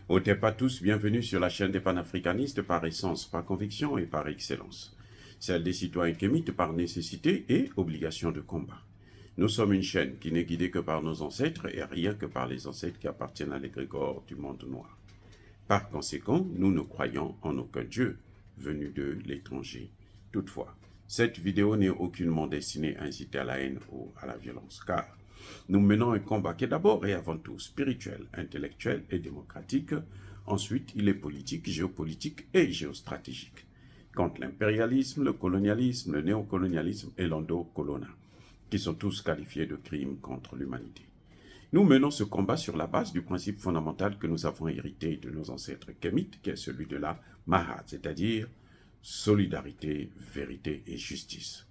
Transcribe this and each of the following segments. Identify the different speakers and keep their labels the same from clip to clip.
Speaker 1: Ôtez pas tous, bienvenue sur la chaîne des panafricanistes par essence, par conviction et par excellence. Celle des citoyens kémites par nécessité et obligation de combat. Nous sommes une chaîne qui n'est guidée que par nos ancêtres et rien que par les ancêtres qui appartiennent à l'égrégore du monde noir. Par conséquent, nous ne croyons en aucun Dieu venu de l'étranger. Toutefois, cette vidéo n'est aucunement destinée à inciter à la haine ou à la violence, car nous menons un combat qui est d'abord et avant tout spirituel, intellectuel et démocratique. Ensuite, il est politique, géopolitique et géostratégique. Contre l'impérialisme, le colonialisme, le néocolonialisme et l'endocolona, qui sont tous qualifiés de crimes contre l'humanité. Nous menons ce combat sur la base du principe fondamental que nous avons hérité de nos ancêtres kémites, qui est celui de la Mahat, c'est-à-dire solidarité, vérité et justice.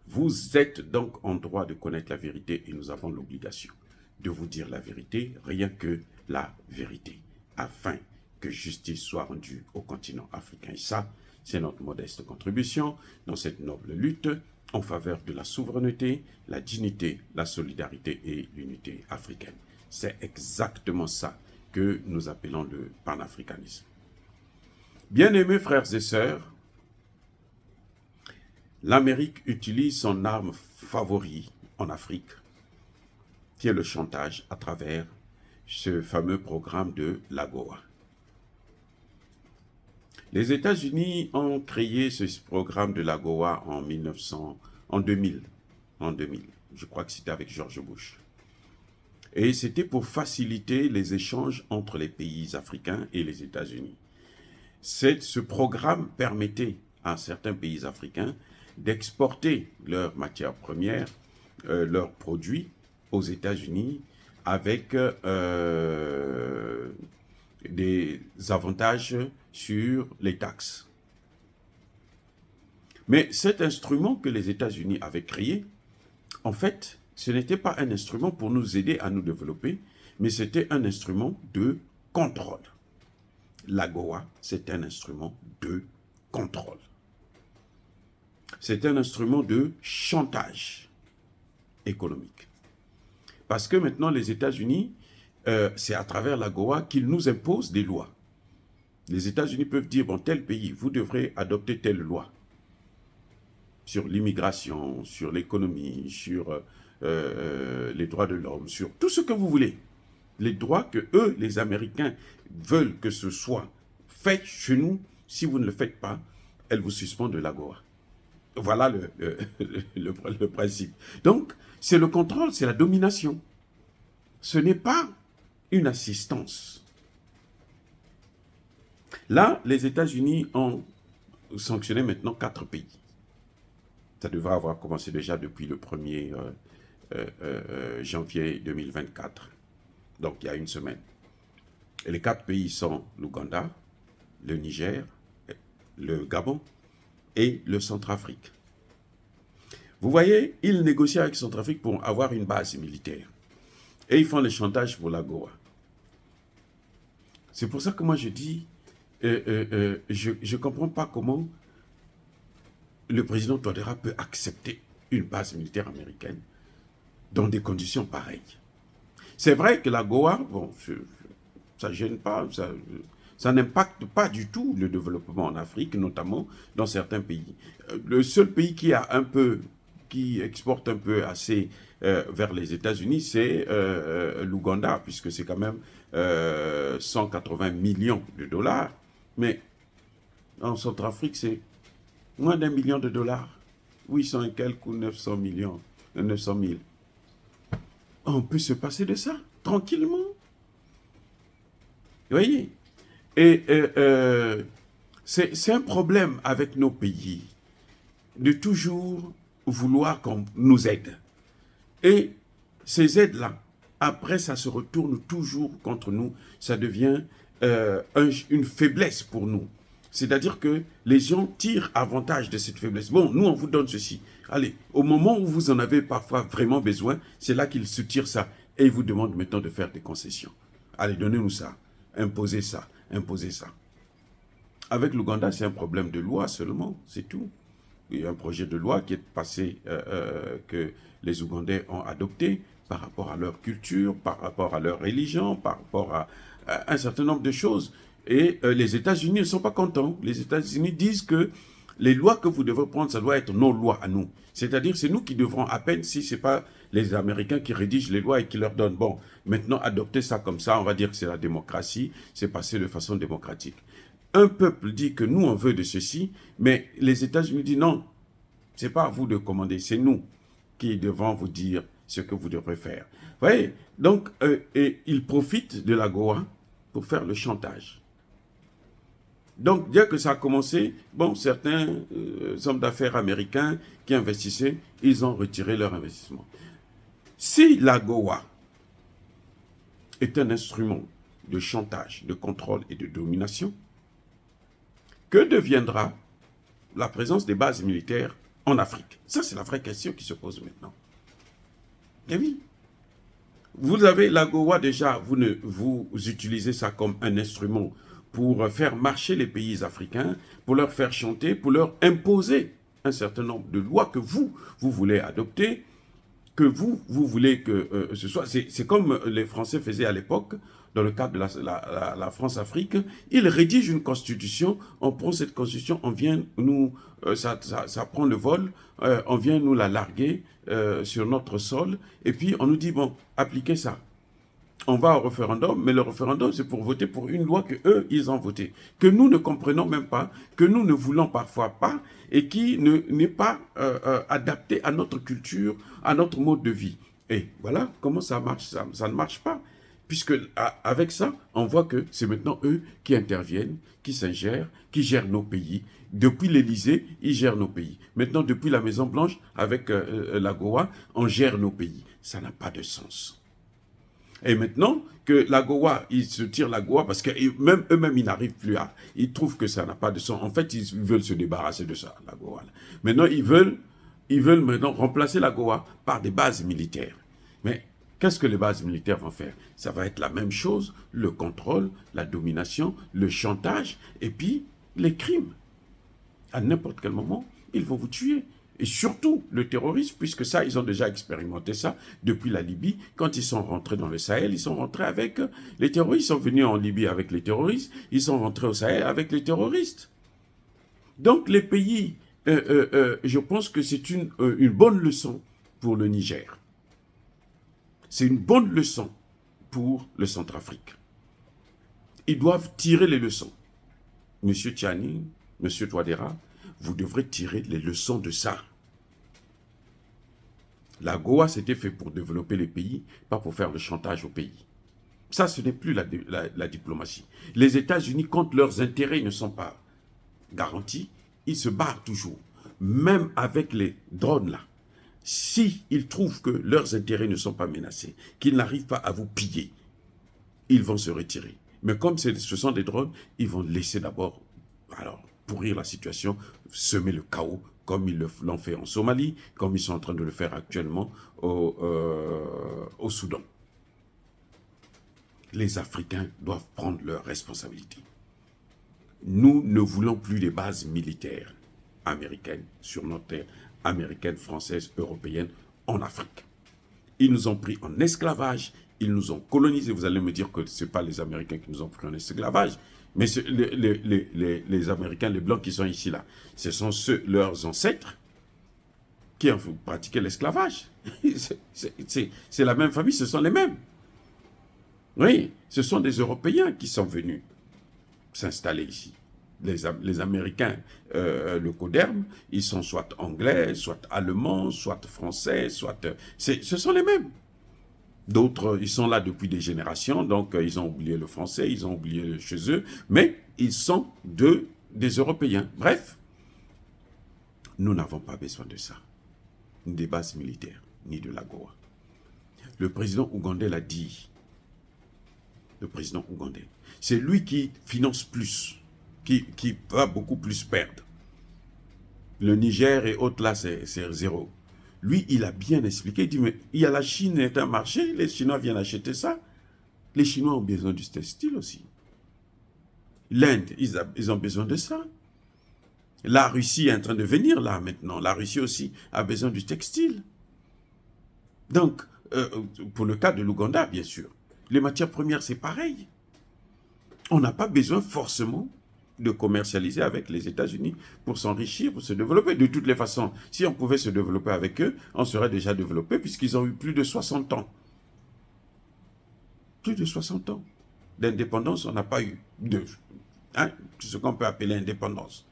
Speaker 1: Vous êtes donc en droit de connaître la vérité et nous avons l'obligation de vous dire la vérité, rien que la vérité, afin que justice soit rendue au continent africain. Et ça, c'est notre modeste contribution dans cette noble lutte en faveur de la souveraineté, la dignité, la solidarité et l'unité africaine. C'est exactement ça que nous appelons le panafricanisme. Bien-aimés frères et sœurs, l'Amérique utilise son arme favorite en Afrique, qui est le chantage à travers ce fameux programme de l'AGOA. Les États-Unis ont créé ce programme de l'AGOA en 2000. Je crois que c'était avec George Bush. Et c'était pour faciliter les échanges entre les pays africains et les États-Unis. Ce programme permettait à certains pays africains d'exporter leurs matières premières, leurs produits aux États-Unis avec des avantages sur les taxes. Mais cet instrument que les États-Unis avaient créé, en fait, ce n'était pas un instrument pour nous aider à nous développer, mais c'était un instrument de contrôle. L'AGOA, c'est un instrument de contrôle. C'est un instrument de chantage économique. Parce que maintenant, les États-Unis, c'est à travers l'AGOA qu'ils nous imposent des lois. Les États-Unis peuvent dire, bon, tel pays, vous devrez adopter telle loi sur l'immigration, sur l'économie, sur les droits de l'homme, sur tout ce que vous voulez. Les droits que eux, les Américains, veulent que ce soit fait chez nous. Si vous ne le faites pas, elles vous suspendent de l'AGOA. Voilà le principe. Donc, c'est le contrôle, c'est la domination. Ce n'est pas une assistance. Là, les États-Unis ont sanctionné maintenant 4 pays. Ça devrait avoir commencé déjà depuis le 1er janvier 2024. Donc, il y a une semaine. Et les 4 pays sont l'Ouganda, le Niger, le Gabon et le Centrafrique. Vous voyez, ils négocient avec Centrafrique pour avoir une base militaire. Et ils font le chantage pour l'AGOA. C'est pour ça que moi je dis, je ne comprends pas comment le président Touadéra peut accepter une base militaire américaine dans des conditions pareilles. C'est vrai que l'AGOA, bon, ça ne gêne pas, ça n'impacte pas du tout le développement en Afrique, notamment dans certains pays. Le seul pays qui exporte un peu assez vers les États-Unis, c'est l'Ouganda, puisque c'est quand même 180 millions de dollars. Mais en Centrafrique, c'est moins d'1 million de dollars. 800 et quelques ou 900 millions, 900 000. On peut se passer de ça, tranquillement. Vous voyez? Et c'est un problème avec nos pays de toujours vouloir qu'on nous aide. Et ces aides-là, après, ça se retourne toujours contre nous. Ça devient une faiblesse pour nous. C'est-à-dire que les gens tirent avantage de cette faiblesse. Bon, nous, on vous donne ceci. Allez, au moment où vous en avez parfois vraiment besoin, c'est là qu'ils se tirent ça. Et ils vous demandent maintenant de faire des concessions. Allez, donnez-nous ça. Imposez ça. Imposez ça. Avec l'Ouganda, c'est un problème de loi seulement, c'est tout. Il y a un projet de loi qui est passé, que les Ougandais ont adopté par rapport à leur culture, par rapport à leur religion, par rapport un certain nombre de choses. Et les États-Unis ne sont pas contents. Les États-Unis disent que les lois que vous devez prendre, ça doit être nos lois à nous. C'est-à-dire, c'est nous qui devrons, à peine si ce n'est pas les Américains qui rédigent les lois et qui leur donnent, bon, maintenant adoptez ça comme ça, on va dire que c'est la démocratie, c'est passé de façon démocratique. Un peuple dit que nous, on veut de ceci, mais les États-Unis disent non, ce n'est pas à vous de commander, c'est nous qui devons vous dire ce que vous devrez faire. Vous voyez, donc, ils profitent de la Goa pour faire le chantage. Donc, dès que ça a commencé, bon, certains hommes d'affaires américains qui investissaient, ils ont retiré leur investissement. Si la Goa est un instrument de chantage, de contrôle et de domination, que deviendra la présence des bases militaires en Afrique? Ça, c'est la vraie question qui se pose maintenant. Eh oui. Vous avez la Goa déjà, vous utilisez ça comme un instrument pour faire marcher les pays africains, pour leur faire chanter, pour leur imposer un certain nombre de lois que vous voulez adopter, que vous voulez que ce soit. C'est comme les Français faisaient à l'époque, dans le cadre de la France-Afrique. Ils rédigent une constitution, on prend cette constitution, on vient nous, ça prend le vol, on vient nous la larguer sur notre sol, et puis on nous dit, bon, appliquez ça. On va au référendum, mais le référendum, c'est pour voter pour une loi que eux, ils ont votée, que nous ne comprenons même pas, que nous ne voulons parfois pas, et qui n'est pas adaptée à notre culture, à notre mode de vie. Et voilà comment ça marche, ça ne marche pas. Puisque avec ça, on voit que c'est maintenant eux qui interviennent, qui s'ingèrent, qui gèrent nos pays. Depuis l'Élysée, ils gèrent nos pays. Maintenant, depuis la Maison-Blanche, avec la Goa, on gère nos pays. Ça n'a pas de sens. Et maintenant que la Goa, ils se tirent la Goa parce que même eux-mêmes, ils n'arrivent plus à... Ils trouvent que ça n'a pas de sens. En fait, ils veulent se débarrasser de ça, la Goa. Maintenant, ils veulent maintenant remplacer la Goa par des bases militaires. Mais qu'est-ce que les bases militaires vont faire? Ça va être la même chose, le contrôle, la domination, le chantage et puis les crimes. À n'importe quel moment, ils vont vous tuer. Et surtout le terrorisme, puisque ça, ils ont déjà expérimenté ça depuis la Libye. Quand ils sont rentrés dans le Sahel, ils sont rentrés avec les terroristes. Ils sont venus en Libye avec les terroristes. Ils sont rentrés au Sahel avec les terroristes. Donc les pays, je pense que c'est une bonne leçon pour le Niger. C'est une bonne leçon pour le Centrafrique. Ils doivent tirer les leçons. Monsieur Tchani, Monsieur Touadéra, vous devrez tirer les leçons de ça. La Goa, c'était fait pour développer les pays, pas pour faire le chantage aux pays. Ça, ce n'est plus la diplomatie. Les États-Unis, quand leurs intérêts ne sont pas garantis, ils se barrent toujours. Même avec les drones là. S'ils trouvent que leurs intérêts ne sont pas menacés, qu'ils n'arrivent pas à vous piller, ils vont se retirer. Mais comme ce sont des drones, ils vont laisser d'abord pourrir la situation, semer le chaos, comme ils l'ont fait en Somalie, comme ils sont en train de le faire actuellement au Soudan. Les Africains doivent prendre leurs responsabilités. Nous ne voulons plus des bases militaires américaines sur notre terre, américaines, françaises, européennes, en Afrique. Ils nous ont pris en esclavage, ils nous ont colonisés. Vous allez me dire que ce n'est pas les Américains qui nous ont pris en esclavage, mais les Américains, les Blancs qui sont ici, là, ce sont leurs ancêtres qui ont pratiqué l'esclavage. C'est la même famille, ce sont les mêmes. Oui, ce sont des Européens qui sont venus s'installer ici. Les Américains, le Coderme, ils sont soit anglais, soit allemands, soit français, soit... ce sont les mêmes. D'autres, ils sont là depuis des générations, donc ils ont oublié le français, ils ont oublié chez eux, mais ils sont des Européens. Bref, nous n'avons pas besoin de ça, ni des bases militaires, ni de la Goa. Le président ougandais l'a dit. Le président ougandais. C'est lui qui finance plus, qui va beaucoup plus perdre. Le Niger et autres là, c'est zéro. Lui, il a bien expliqué, il dit, mais il y a la Chine est un marché, les Chinois viennent acheter ça. Les Chinois ont besoin du textile aussi. L'Inde, ils ont besoin de ça. La Russie est en train de venir là maintenant. La Russie aussi a besoin du textile. Donc, pour le cas de l'Ouganda, bien sûr, les matières premières, c'est pareil. On n'a pas besoin forcément de commercialiser avec les États-Unis pour s'enrichir, pour se développer. De toutes les façons, si on pouvait se développer avec eux, on serait déjà développé puisqu'ils ont eu plus de 60 ans. Plus de 60 ans d'indépendance, on n'a pas eu de ce qu'on peut appeler indépendance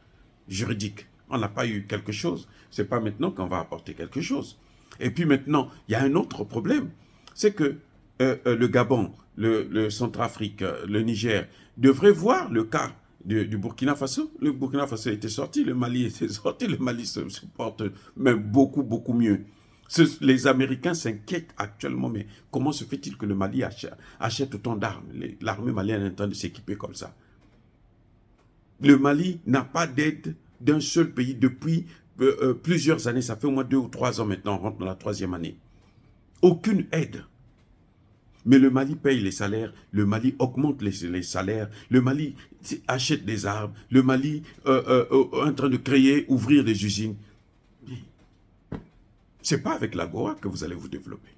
Speaker 1: juridique. On n'a pas eu quelque chose. Ce n'est pas maintenant qu'on va apporter quelque chose. Et puis maintenant, il y a un autre problème. C'est que le Gabon, le Centrafrique, le Niger devraient voir le cas du Burkina Faso. Le Burkina Faso était sorti, le Mali était sorti, le Mali se porte même beaucoup, beaucoup mieux. Les Américains s'inquiètent actuellement, mais comment se fait-il que le Mali achète autant d'armes? L'armée malienne est en train de s'équiper comme ça. Le Mali n'a pas d'aide d'un seul pays depuis plusieurs années. Ça fait au moins 2 ou 3 ans maintenant, on rentre dans la 3e année. Aucune aide. Mais le Mali paye les salaires, le Mali augmente les salaires, le Mali achète des armes, le Mali est en train de créer, ouvrir des usines. Ce n'est pas avec l'Agora que vous allez vous développer.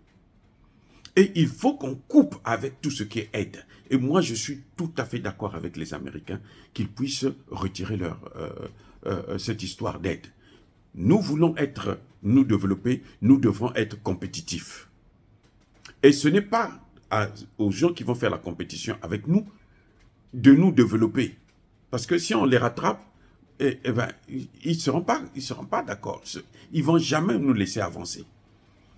Speaker 1: Et il faut qu'on coupe avec tout ce qui est aide. Et moi, je suis tout à fait d'accord avec les Américains qu'ils puissent retirer cette histoire d'aide. Nous voulons nous développer, nous devons être compétitifs. Et ce n'est pas aux gens qui vont faire la compétition avec nous de nous développer. Parce que si on les rattrape, ben, ils ne seront pas d'accord. Ils ne vont jamais nous laisser avancer.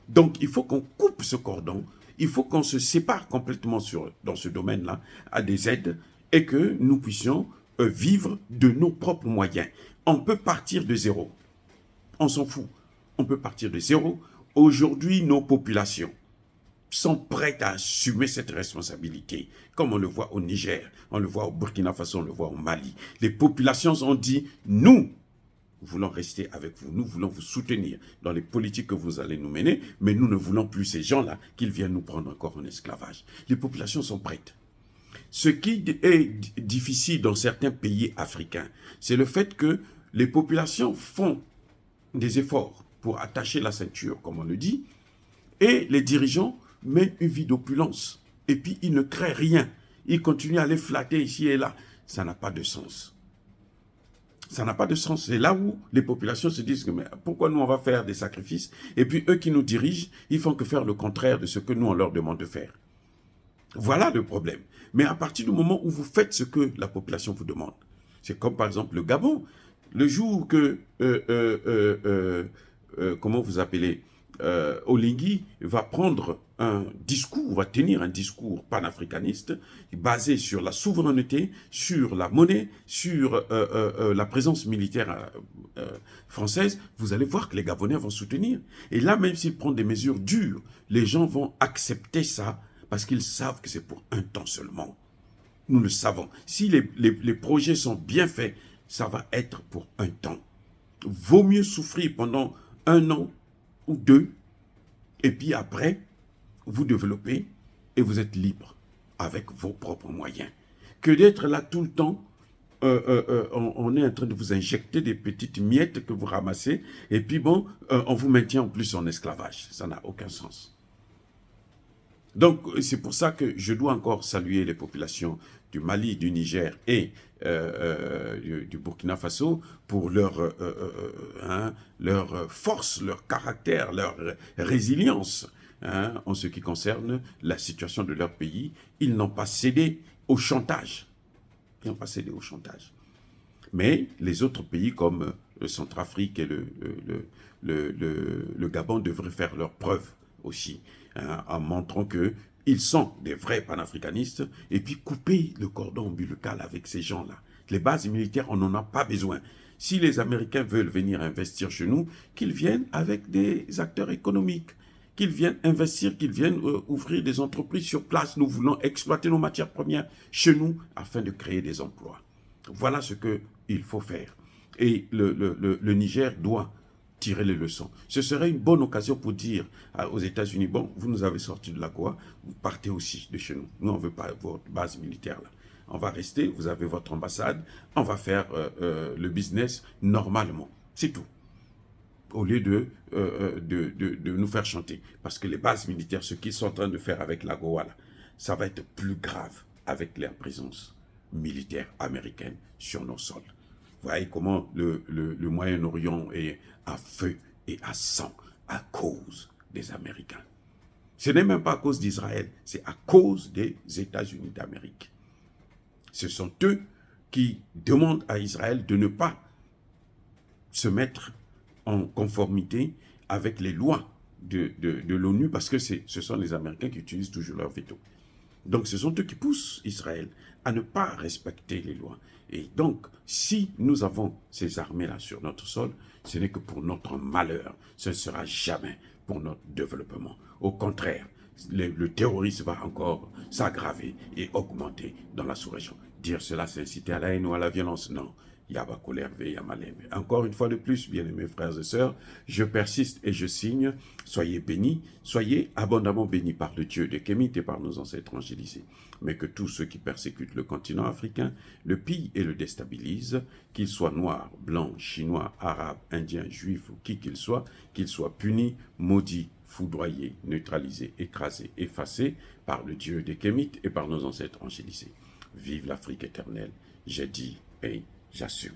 Speaker 1: Donc, il faut qu'on coupe ce cordon. Il faut qu'on se sépare complètement dans ce domaine-là à des aides et que nous puissions vivre de nos propres moyens. On peut partir de zéro. On s'en fout. On peut partir de zéro. Aujourd'hui, nos populations sont prêtes à assumer cette responsabilité, comme on le voit au Niger, on le voit au Burkina Faso, on le voit au Mali. Les populations ont dit, nous voulons rester avec vous, nous voulons vous soutenir dans les politiques que vous allez nous mener, mais nous ne voulons plus ces gens-là qu'ils viennent nous prendre encore en esclavage. Les populations sont prêtes. Ce qui est difficile dans certains pays africains, c'est le fait que les populations font des efforts pour attacher la ceinture, comme on le dit, et les dirigeants mènent une vie d'opulence. Et puis, ils ne créent rien. Ils continuent à les flatter ici et là. Ça n'a pas de sens. Ça n'a pas de sens. C'est là où les populations se disent que mais pourquoi nous on va faire des sacrifices et puis eux qui nous dirigent, ils font que faire le contraire de ce que nous on leur demande de faire. Voilà le problème. Mais à partir du moment où vous faites ce que la population vous demande, c'est comme par exemple le Gabon. Le jour que, comment vous appelez, Oligui va prendre un discours, va tenir un discours panafricaniste basé sur la souveraineté, sur la monnaie, sur la présence militaire française, vous allez voir que les Gabonais vont soutenir. Et là, même s'ils prennent des mesures dures, les gens vont accepter ça parce qu'ils savent que c'est pour un temps seulement. Nous le savons. Si les projets sont bien faits, ça va être pour un temps. Vaut mieux souffrir pendant 1 an ou 2, et puis après, vous développez et vous êtes libre avec vos propres moyens. Que d'être là tout le temps, on est en train de vous injecter des petites miettes que vous ramassez, et puis bon, on vous maintient en plus en esclavage. Ça n'a aucun sens. Donc, c'est pour ça que je dois encore saluer les populations du Mali, du Niger et du Burkina Faso pour leur force, leur caractère, leur résilience en ce qui concerne la situation de leur pays. Ils n'ont pas cédé au chantage. Ils n'ont pas cédé au chantage. Mais les autres pays comme le Centrafrique et le Gabon devraient faire leurs preuves aussi, en montrant qu'ils sont des vrais panafricanistes, et puis couper le cordon ombilical avec ces gens-là. Les bases militaires, on n'en a pas besoin. Si les Américains veulent venir investir chez nous, qu'ils viennent avec des acteurs économiques, qu'ils viennent investir, qu'ils viennent ouvrir des entreprises sur place. Nous voulons exploiter nos matières premières chez nous afin de créer des emplois. Voilà ce qu'il faut faire. Et le Niger doit tirer les leçons. Ce serait une bonne occasion pour dire aux États-Unis, bon, vous nous avez sorti de l'AGOA, vous partez aussi de chez nous. Nous, on ne veut pas votre base militaire là. On va rester, vous avez votre ambassade, on va faire le business normalement. C'est tout. Au lieu de nous faire chanter. Parce que les bases militaires, ce qu'ils sont en train de faire avec l'AGOA là, ça va être plus grave avec leur présence. militaire américaine sur nos sols. Vous voyez comment le Moyen-Orient est à feu et à sang à cause des Américains. Ce n'est même pas à cause d'Israël, c'est à cause des États-Unis d'Amérique. Ce sont eux qui demandent à Israël de ne pas se mettre en conformité avec les lois de l'ONU parce que ce sont les Américains qui utilisent toujours leur veto. Donc ce sont eux qui poussent Israël à ne pas respecter les lois. Et donc, si nous avons ces armées-là sur notre sol, ce n'est que pour notre malheur. Ce ne sera jamais pour notre développement. Au contraire, le terrorisme va encore s'aggraver et augmenter dans la sous-région. Dire cela, c'est inciter à la haine ou à la violence? Non. Encore une fois de plus, bien-aimés frères et sœurs, je persiste et je signe. Soyez bénis, soyez abondamment bénis par le Dieu de Kémit et par nos ancêtres angélisés. Mais que tous ceux qui persécutent le continent africain le pillent et le déstabilisent, qu'ils soient noirs, blancs, chinois, arabes, indiens, juifs ou qui qu'ils soient punis, maudits, foudroyés, neutralisés, écrasés, effacés par le Dieu de Kémit et par nos ancêtres angélisés. Vive l'Afrique éternelle, j'ai dit et j'assume.